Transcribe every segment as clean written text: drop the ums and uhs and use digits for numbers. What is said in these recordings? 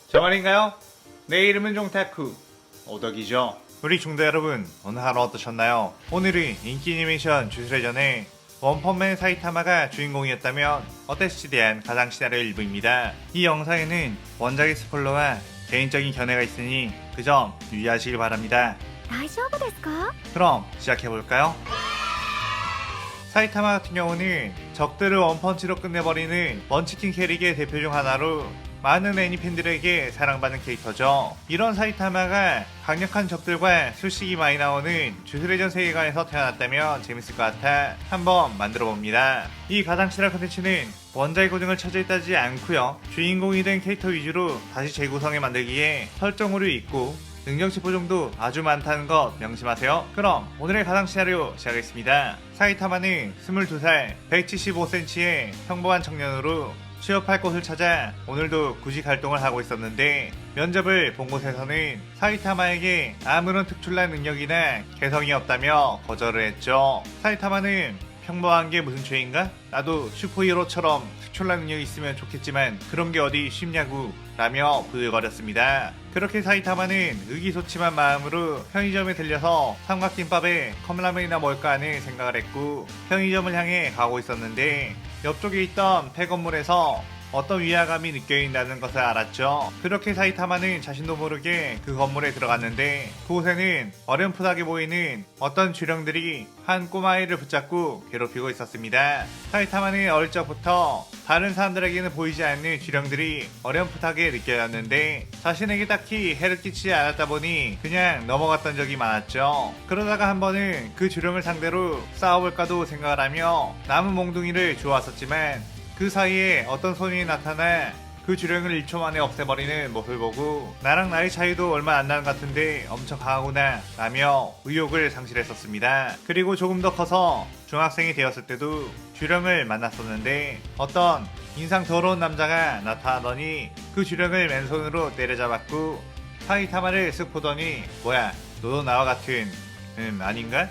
저 말인가요? 내 이름은 종타쿠 오덕이죠. 우리 중대 여러분, 오늘 하루 어떠셨나요? 오늘은 인기 애니메이션 주술회전의 원펀맨 사이타마가 주인공이었다면 어땠을지에 대한 가상 시나리오 일부입니다. 이 영상에는 원작의 스포일러와 개인적인 견해가 있으니 그 점 유의하시길 바랍니다. 大丈夫ですか? 그럼 시작해볼까요? 사이타마 같은 경우는 적들을 원펀치로 끝내버리는 먼치킨 캐릭의 대표 중 하나로 많은 애니팬들에게 사랑받는 캐릭터죠. 이런 사이타마가 강력한 적들과 술식이 많이 나오는 주술회전 세계관에서 태어났다면 재밌을 것 같아 한번 만들어봅니다. 이 가상실화 컨텐츠는 원작의 고증을 처절히 따지지 않고요, 주인공이 된 캐릭터 위주로 다시 재구성해 만들기에 설정오류 있고 능력 치포정도 아주 많다는 것 명심하세요. 그럼 오늘의 가상 시나리오 시작하겠습니다. 사이타마는 22살 175cm의 평범한 청년으로 취업할 곳을 찾아 오늘도 구직 활동을 하고 있었는데, 면접을 본 곳에서는 사이타마에게 아무런 특출난 능력이나 개성이 없다며 거절을 했죠. 사이타마는 평범한 게 무슨 죄인가? 나도 슈퍼히어로처럼 특출난 능력이 있으면 좋겠지만 그런 게 어디 쉽냐고 라며 부들거렸습니다. 그렇게 사이타마는 의기소침한 마음으로 편의점에 들려서 삼각김밥에 컵라면이나 먹을까 하는 생각을 했고 편의점을 향해 가고 있었는데, 옆쪽에 있던 폐건물에서 어떤 위화감이 느껴진다는 것을 알았죠. 그렇게 사이타마는 자신도 모르게 그 건물에 들어갔는데, 그곳에는 어렴풋하게 보이는 어떤 주령들이 한 꼬마아이를 붙잡고 괴롭히고 있었습니다. 사이타마는 어릴 적부터 다른 사람들에게는 보이지 않는 주령들이 어렴풋하게 느껴졌는데 자신에게 딱히 해를 끼치지 않았다 보니 그냥 넘어갔던 적이 많았죠. 그러다가 한 번은 그 주령을 상대로 싸워볼까도 생각을 하며 남은 몽둥이를 주웠었지만, 그 사이에 어떤 손이 나타나 그 주령을 1초 만에 없애버리는 모습을 보고 나랑 나이 차이도 얼마 안 나는 것 같은데 엄청 강하구나 라며 의욕을 상실했었습니다. 그리고 조금 더 커서 중학생이 되었을 때도 주령을 만났었는데 어떤 인상 더러운 남자가 나타나더니 그 주령을 맨손으로 때려잡았고 사이타마를 쓱 보더니 뭐야, 너도 나와 같은 아닌가?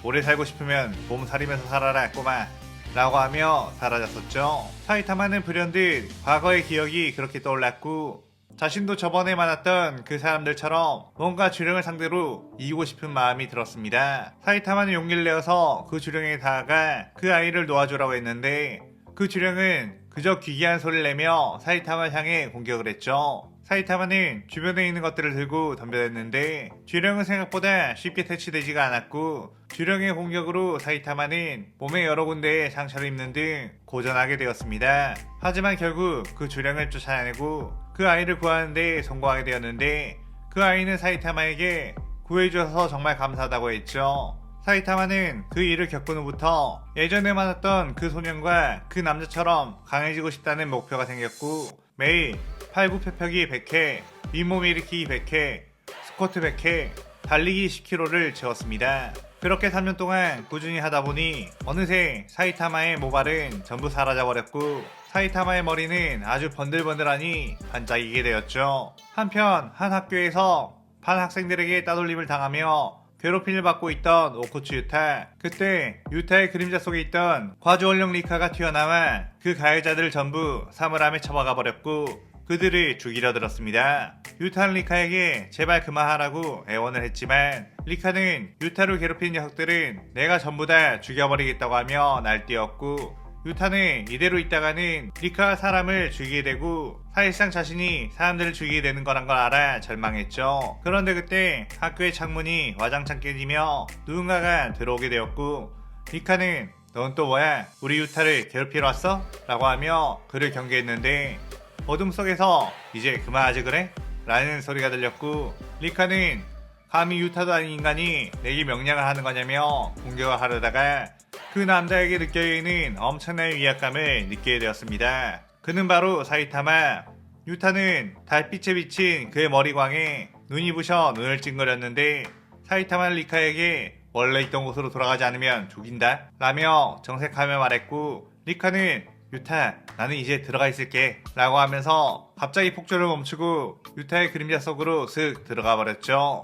오래 살고 싶으면 몸살이면서 살아라 꼬마 라고 하며 사라졌었죠. 사이타마는 불현듯 과거의 기억이 그렇게 떠올랐고 자신도 저번에 만났던 그 사람들처럼 뭔가 주령을 상대로 이기고 싶은 마음이 들었습니다. 사이타마는 용기를 내어서 그 주령에 다가가 그 아이를 놓아주라고 했는데 그 주령은 그저 기괴한 소리를 내며 사이타마를 향해 공격을 했죠. 사이타마는 주변에 있는 것들을 들고 덤벼댔는데 주령은 생각보다 쉽게 퇴치되지가 않았고 주령의 공격으로 사이타마는 몸의 여러 군데에 상처를 입는 등 고전하게 되었습니다. 하지만 결국 그 주령을 쫓아내고 그 아이를 구하는 데 성공하게 되었는데, 그 아이는 사이타마에게 구해주셔서 정말 감사하다고 했죠. 사이타마는 그 일을 겪은 후부터 예전에 만났던 그 소년과 그 남자처럼 강해지고 싶다는 목표가 생겼고 매일 팔굽혀펴기 100회, 윗몸 일으키기 100회, 스쿼트 100회, 달리기 10km를 채웠습니다. 그렇게 3년 동안 꾸준히 하다 보니 어느새 사이타마의 모발은 전부 사라져버렸고 사이타마의 머리는 아주 번들번들하니 반짝이게 되었죠. 한편 한 학교에서 반 학생들에게 따돌림을 당하며 괴롭힘을 받고 있던 오코츠 유타, 그때 유타의 그림자 속에 있던 과주원령 리카가 튀어나와 그 가해자들을 전부 사물함에 처박아 버렸고 그들을 죽이려 들었습니다. 유타는 리카에게 제발 그만하라고 애원을 했지만 리카는 유타를 괴롭힌 녀석들은 내가 전부 다 죽여버리겠다고 하며 날뛰었고, 유타는 이대로 있다가는 리카가 사람을 죽이게 되고 사실상 자신이 사람들을 죽이게 되는 거란 걸 알아 절망했죠. 그런데 그때 학교의 창문이 와장창 깨지며 누군가가 들어오게 되었고 리카는 넌 또 뭐야? 우리 유타를 괴롭히러 왔어? 라고 하며 그를 경계했는데 어둠 속에서 이제 그만하지 그래? 라는 소리가 들렸고 리카는 감히 유타도 아닌 인간이 내게 명령을 하는 거냐며 공격을 하려다가 그 남자에게 느껴지는 엄청난 위압감을 느끼게 되었습니다. 그는 바로 사이타마. 유타는 달빛에 비친 그의 머리광에 눈이 부셔 눈을 찡그렸는데 사이타마는 리카에게 원래 있던 곳으로 돌아가지 않으면 죽인다 라며 정색하며 말했고, 리카는 유타 나는 이제 들어가 있을게 라고 하면서 갑자기 폭주를 멈추고 유타의 그림자 속으로 슥 들어가 버렸죠.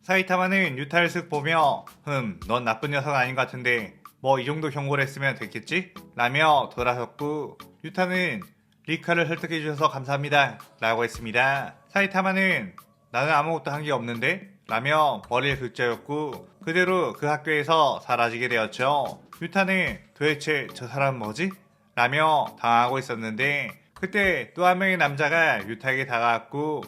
사이타마는 유타를 슥 보며 넌 나쁜 녀석 아닌 것 같은데 뭐 이 정도 경고를 했으면 됐겠지? 라며 돌아섰고 유타는 리카를 설득해 주셔서 감사합니다 라고 했습니다. 사이타마는 나는 아무것도 한 게 없는데? 라며 머리를 긁자였고 그대로 그 학교에서 사라지게 되었죠. 유타는 도대체 저 사람은 뭐지? 라며 당하고 있었는데 그때 또 한 명의 남자가 유타에게 다가왔고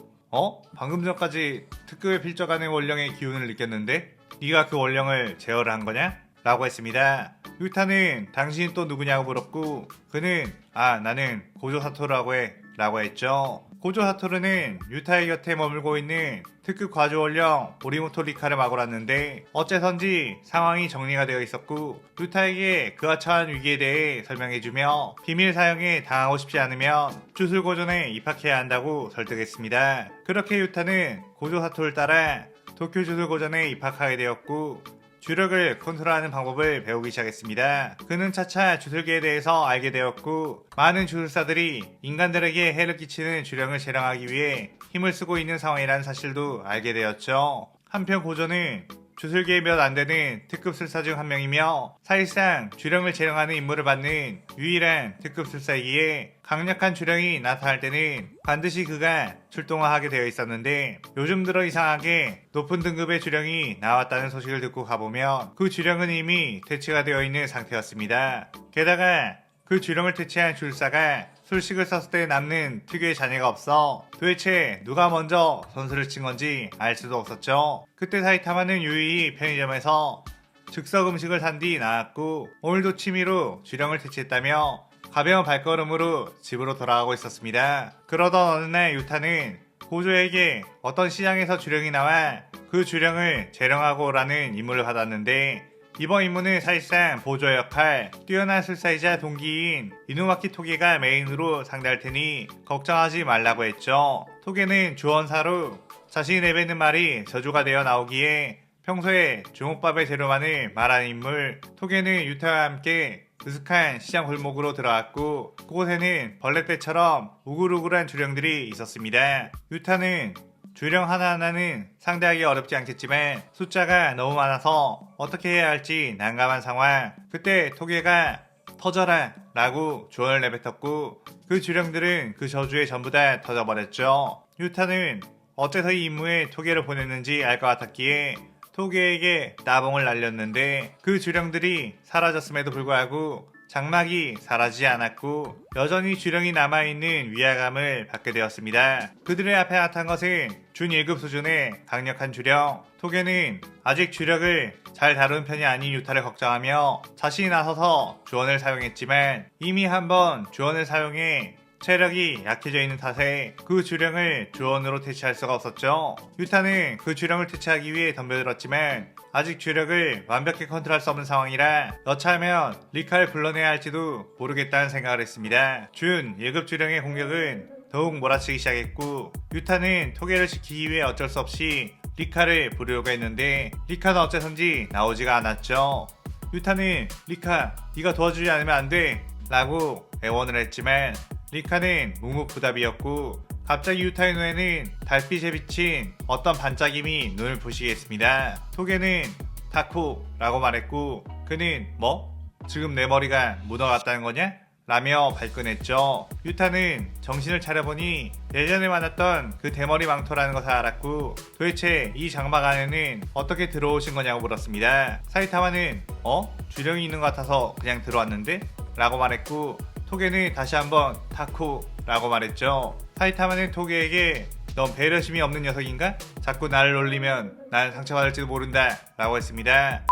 방금 전까지 특급에 필적하는 원령의 기운을 느꼈는데 네가 그 원령을 제어를 한 거냐? 라고 했습니다. 유타는 당신이 또 누구냐고 물었고 그는 나는 고조 사토르라고 해 라고 했죠. 고조 사토르는 유타의 곁에 머물고 있는 특급 과조 원령 오리모토 리카를 막으랐는데 어째선지 상황이 정리가 되어 있었고 유타에게 그와 처한 위기에 대해 설명해주며 비밀 사용에 당하고 싶지 않으면 주술고전에 입학해야 한다고 설득했습니다. 그렇게 유타는 고조 사토를 따라 도쿄 주술고전에 입학하게 되었고 주력을 컨트롤하는 방법을 배우기 시작했습니다. 그는 차차 주술계에 대해서 알게 되었고 많은 주술사들이 인간들에게 해를 끼치는 주령을 재령하기 위해 힘을 쓰고 있는 상황이라는 사실도 알게 되었죠. 한편 고조는 주술계에 몇 안되는 특급 술사 중 한 명이며 사실상 주령을 재령하는 임무를 받는 유일한 특급 술사이기에 강력한 주령이 나타날 때는 반드시 그가 출동하게 되어 있었는데 요즘 들어 이상하게 높은 등급의 주령이 나왔다는 소식을 듣고 가보면 그 주령은 이미 퇴치가 되어 있는 상태였습니다. 게다가 그 주령을 퇴치한 줄사가 술식을 썼을 때 남는 특유의 잔해가 없어 도대체 누가 먼저 선수를 친 건지 알 수도 없었죠. 그때 사이타마는 유유히 편의점에서 즉석 음식을 산 뒤 나왔고 오늘도 취미로 주령을 퇴치했다며 가벼운 발걸음으로 집으로 돌아가고 있었습니다. 그러던 어느 날 유타는 고조에게 어떤 시장에서 주령이 나와 그 주령을 재령하고 오라는 임무를 받았는데 이번 임무는 사실상 보조 역할, 뛰어난 술사이자 동기인 이누마키 토게가 메인으로 상대할 테니 걱정하지 말라고 했죠. 토게는 주원사로 자신이 내뱉는 말이 저주가 되어 나오기에 평소에 주먹밥의 재료만을 말하는 인물 토게는 유타와 함께 으슥한 시장 골목으로 들어갔고 그곳에는 벌레떼처럼 우글우글한 주령들이 있었습니다. 유타는 주령 하나하나는 상대하기 어렵지 않겠지만 숫자가 너무 많아서 어떻게 해야 할지 난감한 상황. 그때 토게가 터져라 라고 조언을 내뱉었고 그 주령들은 그 저주에 전부 다 터져버렸죠. 유타는 어째서 이 임무에 토게를 보냈는지 알 것 같았기에 토게에게 따봉을 날렸는데 그 주령들이 사라졌음에도 불구하고 장막이 사라지지 않았고 여전히 주령이 남아있는 위화감을 받게 되었습니다. 그들의 앞에 나타난 것은 준 1급 수준의 강력한 주령. 토게는 아직 주력을 잘 다루는 편이 아닌 유타를 걱정하며 자신이 나서서 주원을 사용했지만 이미 한번 주원을 사용해 체력이 약해져 있는 탓에 그 주령을 주원으로 퇴치할 수가 없었죠. 유타는 그 주령을 퇴치하기 위해 덤벼들었지만 아직 주력을 완벽히 컨트롤할 수 없는 상황이라 여차하면 리카를 불러내야 할지도 모르겠다는 생각을 했습니다. 준 1급 주령의 공격은 더욱 몰아치기 시작했고 유타는 토게를 지키기 위해 어쩔 수 없이 리카를 부르려고 했는데 리카는 어째선지 나오지가 않았죠. 유타는 리카 네가 도와주지 않으면 안 돼 라고 애원을 했지만 리카는 묵묵부답이었고 갑자기 유타의 눈에는 달빛에 비친 어떤 반짝임이 눈을 부시게 했습니다. 토게는 타코 라고 말했고 그는 뭐? 지금 내 머리가 묻어갔다는 거냐? 라며 발끈했죠. 유타는 정신을 차려보니 예전에 만났던 그 대머리 망토라는 것을 알았고 도대체 이 장막 안에는 어떻게 들어오신 거냐고 물었습니다. 사이타마는 주령이 있는 것 같아서 그냥 들어왔는데? 라고 말했고 토게는 다시 한번 타코 라고 말했죠. 사이타마는 토게에게 넌 배려심이 없는 녀석인가? 자꾸 나를 놀리면 난 상처받을지도 모른다 라고 했습니다.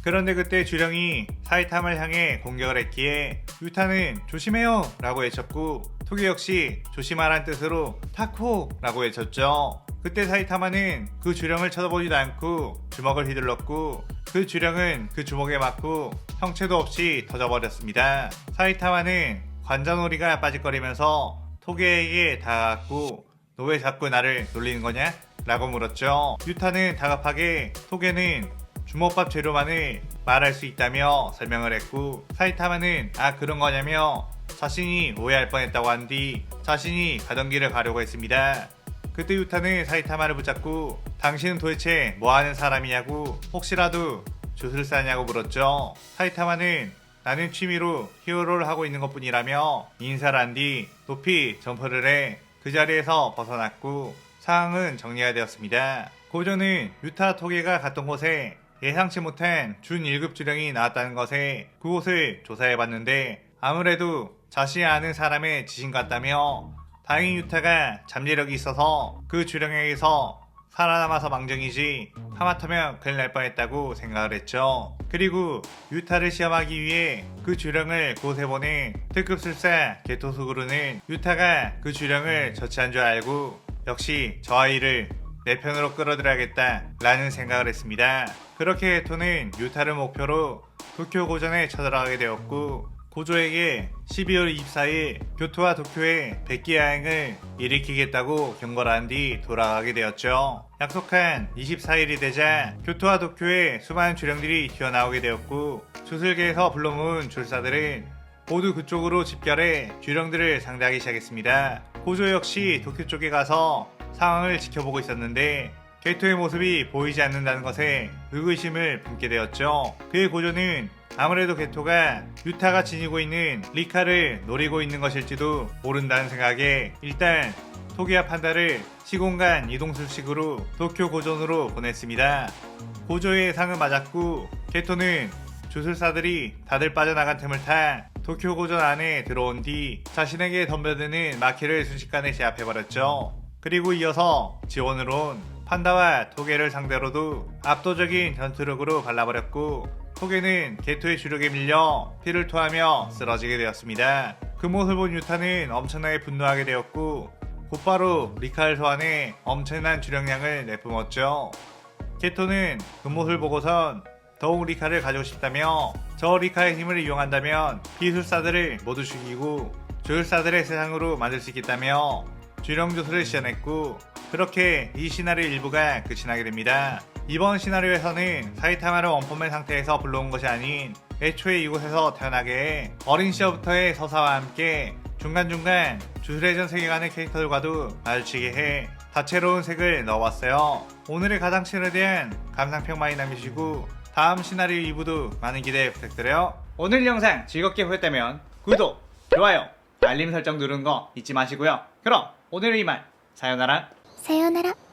그런데 그때 주령이 사이타마를 향해 공격을 했기에 유타는 조심해요 라고 외쳤고 토게 역시 조심하란 뜻으로 타코 라고 외쳤죠. 그때 사이타마는 그 주령을 쳐다보지도 않고 주먹을 휘둘렀고 그 주령은 그 주먹에 맞고 형체도 없이 터져버렸습니다. 사이타마는 관자놀이가 빠질거리면서 토게에게 다가갔고 너 왜 자꾸 나를 놀리는 거냐? 라고 물었죠. 유타는 다급하게 토게는 주먹밥 재료만을 말할 수 있다며 설명을 했고 사이타마는 그런 거냐며 자신이 오해할 뻔했다고 한 뒤 자신이 가던 길을 가려고 했습니다. 그때 유타는 사이타마를 붙잡고 당신은 도대체 뭐하는 사람이냐고 혹시라도 주술사냐고 물었죠. 사이타마는 나는 취미로 히어로를 하고 있는 것뿐이라며 인사를 한 뒤 높이 점프를 해 그 자리에서 벗어났고 상황은 정리가 되었습니다. 고조는 유타 토게가 갔던 곳에 예상치 못한 준 1급 주령이 나왔다는 것에 그곳을 조사해봤는데 아무래도 자신이 아는 사람의 지신 같다며 다행히 유타가 잠재력이 있어서 그 주령에게서 살아남아서 망정이지 하마터면 큰일 날 뻔했다고 생각을 했죠. 그리고 유타를 시험하기 위해 그 주령을 그곳에 보낸 특급술사 게토수구루는 유타가 그 주령을 처치한 줄 알고 역시 저 아이를 내 편으로 끌어들여야겠다 라는 생각을 했습니다. 그렇게 게토는 유타를 목표로 도쿄 고전에 쳐들어가게 되었고 고조에게 12월 24일 교토와 도쿄의 백기 야행을 일으키겠다고 경고를 한 뒤 돌아가게 되었죠. 약속한 24일이 되자 교토와 도쿄에 수많은 주령들이 튀어나오게 되었고 주술계에서 불러 모은 줄사들은 모두 그쪽으로 집결해 주령들을 상대하기 시작했습니다. 고조 역시 도쿄 쪽에 가서 상황을 지켜보고 있었는데 게토의 모습이 보이지 않는다는 것에 의구심을 품게 되었죠. 그의 고조는 아무래도 게토가 유타가 지니고 있는 리카를 노리고 있는 것일지도 모른다는 생각에 일단 토기와 판다를 시공간 이동술식으로 도쿄 고전으로 보냈습니다. 고조의 예상은 맞았고 게토는 주술사들이 다들 빠져나간 틈을 타 도쿄 고전 안에 들어온 뒤 자신에게 덤벼드는 마키를 순식간에 제압해버렸죠. 그리고 이어서 지원으로 온 판다와 토게를 상대로도 압도적인 전투력으로 발라버렸고 토게는 게토의 주력에 밀려 피를 토하며 쓰러지게 되었습니다. 그 모습을 본 유타는 엄청나게 분노하게 되었고 곧바로 리카를 소환해 엄청난 주력량을 내뿜었죠. 게토는 그 모습을 보고선 더욱 리카를 가지고 싶다며 저 리카의 힘을 이용한다면 비술사들을 모두 죽이고 조율사들의 세상으로 만들 수 있겠다며 주령조술을 시전했고 그렇게 이 시나리오 일부가 끝이 나게 됩니다. 이번 시나리오에서는 사이타마를 원펀맨 상태에서 불러온 것이 아닌 애초에 이곳에서 태어나게 해 어린 시절부터의 서사와 함께 중간중간 주술의 전 세계관의 캐릭터들과도 마주치게 해 다채로운 색을 넣어봤어요. 오늘의 가장치에 대한 감상평 많이 남기시고 다음 시나리오 2부도 많은 기대 부탁드려요. 오늘 영상 즐겁게 보셨다면 구독, 좋아요, 알림 설정 누르는 거 잊지 마시고요. 그럼 오늘은 이만 사요나라.さようなら。